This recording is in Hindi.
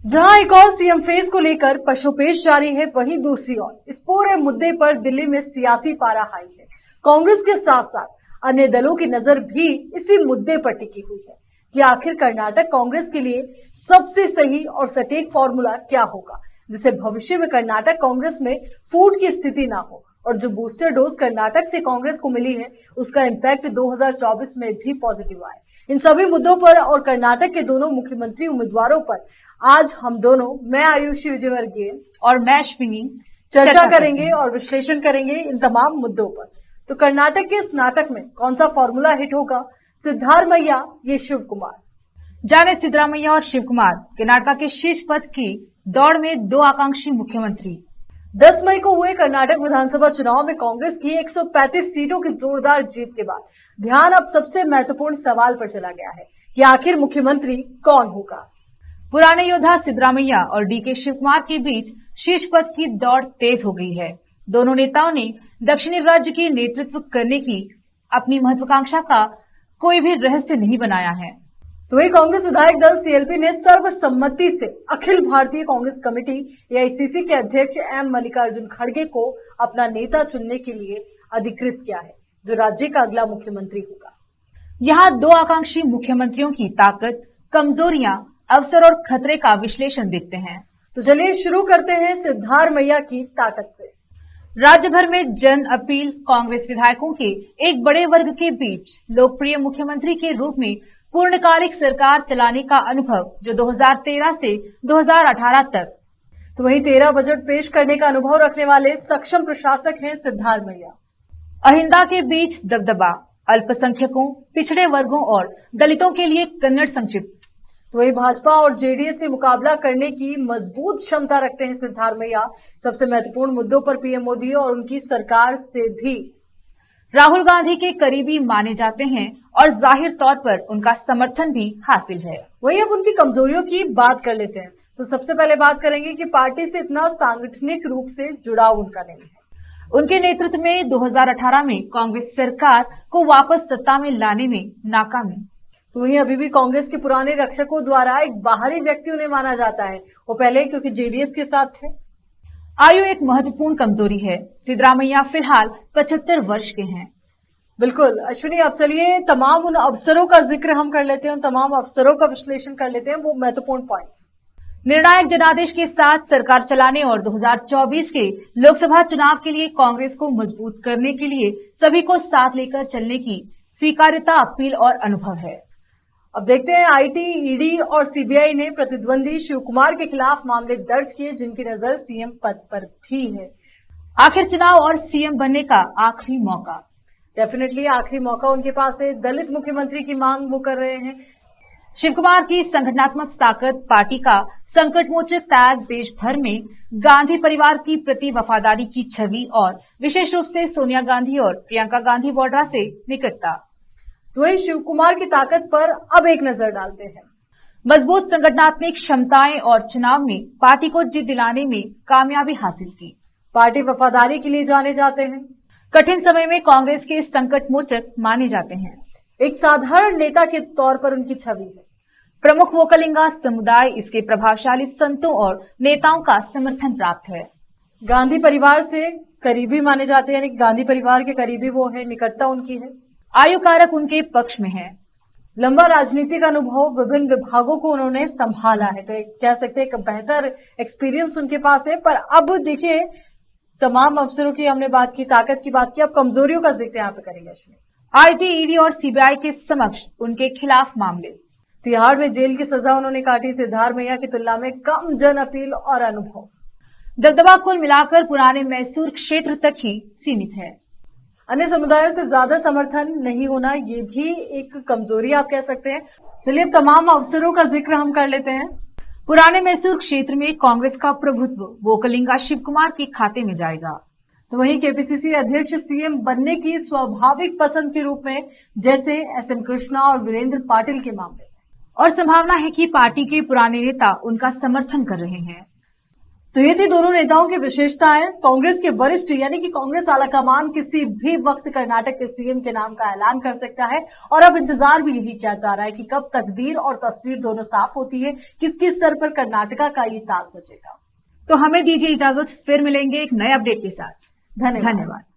जहां एक और सीएम फेस को लेकर पशुपेश जारी है, वहीं दूसरी ओर इस पूरे मुद्दे पर दिल्ली में सियासी पारा हाई है। कांग्रेस के साथ साथ अन्य दलों की नजर भी इसी मुद्दे पर टिकी हुई है कि आखिर कर्नाटक कांग्रेस के लिए सबसे सही और सटीक फॉर्मूला क्या होगा, जिससे भविष्य में कर्नाटक कांग्रेस में फूट की स्थिति ना हो और जो बूस्टर डोज कर्नाटक से कांग्रेस को मिली है उसका इम्पैक्ट 2024 में भी पॉजिटिव आए। इन सभी मुद्दों पर और कर्नाटक के दोनों मुख्यमंत्री उम्मीदवारों पर आज हम दोनों, मैं आयुषी विजयवर्गीय और मैं अश्विनी, चर्चा करेंगे और विश्लेषण करेंगे इन तमाम मुद्दों पर। तो कर्नाटक के इस नाटक में कौन सा फॉर्मूला हिट होगा, सिद्धारमैया ये शिव कुमार? जाने सिद्धरामैया और शिव कुमार कर्नाटक के शीर्ष पद की दौड़ में दो आकांक्षी मुख्यमंत्री। 10 मई को हुए कर्नाटक विधानसभा चुनाव में कांग्रेस की 135 सीटों की जोरदार जीत के बाद ध्यान अब सबसे महत्वपूर्ण सवाल पर चला गया है कि आखिर मुख्यमंत्री कौन होगा। पुराने योद्धा सिद्धरामैया और डीके शिव कुमार के बीच शीर्ष पद की दौड़ तेज हो गई है। दोनों नेताओं ने दक्षिणी राज्य की नेतृत्व करने की अपनी महत्वाकांक्षा का कोई भी रहस्य नहीं बनाया है। तो वही कांग्रेस विधायक दल सीएलपी ने सर्वसम्मति से अखिल भारतीय कांग्रेस कमेटी एआईसीसी के अध्यक्ष एम मल्लिकार्जुन खड़गे को अपना नेता चुनने के लिए अधिकृत किया है, जो राज्य का अगला मुख्यमंत्री होगा। यहाँ दो आकांक्षी मुख्यमंत्रियों की ताकत, कमजोरियां, अवसर और खतरे का विश्लेषण देखते हैं। तो चलिए शुरू करते हैं सिद्धारमैया की ताकत से। राज्य भर में जन अपील कांग्रेस विधायकों के एक बड़े वर्ग के बीच लोकप्रिय मुख्यमंत्री के रूप में पूर्णकालिक सरकार चलाने का अनुभव, जो 2013 से 2018 तक, तो वहीं 13 बजट पेश करने का अनुभव रखने वाले सक्षम प्रशासक हैं सिद्धारमैया। अहिंसा के बीच दबदबा, अल्पसंख्यकों, पिछड़े वर्गों और दलितों के लिए कन्नड़ संक्षिप्त। तो वही भाजपा और जेडीएस से मुकाबला करने की मजबूत क्षमता रखते हैं सिद्धारमैया। सबसे महत्वपूर्ण मुद्दों पर पीएम मोदी और उनकी सरकार से भी राहुल गांधी के करीबी माने जाते हैं और जाहिर तौर पर उनका समर्थन भी हासिल है। वही अब उनकी कमजोरियों की बात कर लेते हैं। तो सबसे पहले बात करेंगे कि पार्टी से इतना सांगठनिक रूप से जुड़ाव उनका नहीं है। उनके नेतृत्व में 2018 में कांग्रेस सरकार को वापस सत्ता में लाने में नाकामी। वहीं अभी भी कांग्रेस के पुराने रक्षकों द्वारा एक बाहरी व्यक्ति उन्हें माना जाता है, वो पहले क्योंकि जेडीएस के साथ थे। आयु एक महत्वपूर्ण कमजोरी है। सिद्धरामैया फिलहाल 75 वर्ष के हैं। बिल्कुल अश्विनी, अब चलिए तमाम उन अवसरों का जिक्र हम कर लेते हैं, उन तमाम अवसरों का विश्लेषण कर लेते हैं, वो महत्वपूर्ण पॉइंट्स। निर्णायक जनादेश के साथ सरकार चलाने और 2024 के लोकसभा चुनाव के लिए कांग्रेस को मजबूत करने के लिए सभी को साथ लेकर चलने की स्वीकार्यता, अपील और अनुभव है। अब देखते हैं, आईटी, ईडी और सीबीआई ने प्रतिद्वंदी शिव कुमार के खिलाफ मामले दर्ज किए, जिनकी नजर सीएम पद पर भी है। आखिर चुनाव और सीएम बनने का आखिरी मौका, डेफिनेटली आखिरी मौका उनके पास है। दलित मुख्यमंत्री की मांग वो कर रहे हैं। शिव कुमार की संगठनात्मक ताकत, पार्टी का संकटमोचक टैग, देश भर में गांधी परिवार की प्रति वफादारी की छवि और विशेष रूप से सोनिया गांधी और प्रियंका गांधी वाड्रा से निकटता। वही शिव कुमार की ताकत पर अब एक नजर डालते हैं। मजबूत संगठनात्मक क्षमताएं और चुनाव में पार्टी को जीत दिलाने में कामयाबी हासिल की। पार्टी वफादारी के लिए जाने जाते हैं। कठिन समय में कांग्रेस के संकट मोचक माने जाते हैं। एक साधारण नेता के तौर पर उनकी छवि है। प्रमुख वोकलिंगा समुदाय, इसके प्रभावशाली संतों और नेताओं का समर्थन प्राप्त है। गांधी परिवार से करीबी माने जाते हैं, यानी गांधी परिवार के करीबी वो है, निकटता उनकी है। आयु कारक उनके पक्ष में है। लंबा राजनीतिक अनुभव, विभिन्न विभागों को उन्होंने संभाला है, तो कह सकते हैं एक बेहतर एक्सपीरियंस उनके पास है। पर अब देखिए, तमाम अफसरों की हमने बात की, ताकत की बात की, अब कमजोरियों का जिक्र यहाँ पे करेंगे। आईटी, ईडी और सीबीआई के समक्ष उनके खिलाफ मामले। तिहाड़ में जेल की सजा उन्होंने काटी। सिद्धारमैया की तुलना में कम जन अपील और अनुभव। दबदबा कुल मिलाकर पुराने मैसूर क्षेत्र तक ही सीमित है। अन्य समुदायों से ज्यादा समर्थन नहीं होना, ये भी एक कमजोरी आप कह सकते हैं। चलिए अब तमाम अवसरों का जिक्र हम कर लेते हैं। पुराने मैसूर क्षेत्र में कांग्रेस का प्रभुत्व वोकलिंगा शिव कुमार के खाते में जाएगा। तो वहीं केपीसीसी अध्यक्ष सीएम बनने की स्वाभाविक पसंद के रूप में जैसे एसएम कृष्णा और वीरेंद्र पाटिल के मामले, और संभावना है कि पार्टी के पुराने नेता उनका समर्थन कर रहे हैं। तो ये थी दोनों नेताओं की विशेषताएं। कांग्रेस के वरिष्ठ यानी कि कांग्रेस आलाकमान किसी भी वक्त कर्नाटक के सीएम के नाम का ऐलान कर सकता है और अब इंतजार भी यही किया जा रहा है कि कब तकदीर और तस्वीर दोनों साफ होती है, किसकी सर पर कर्नाटका का ये ताज सजेगा। तो हमें दीजिए इजाजत, फिर मिलेंगे एक नए अपडेट के साथ। धन्यवाद। धन्यवाद।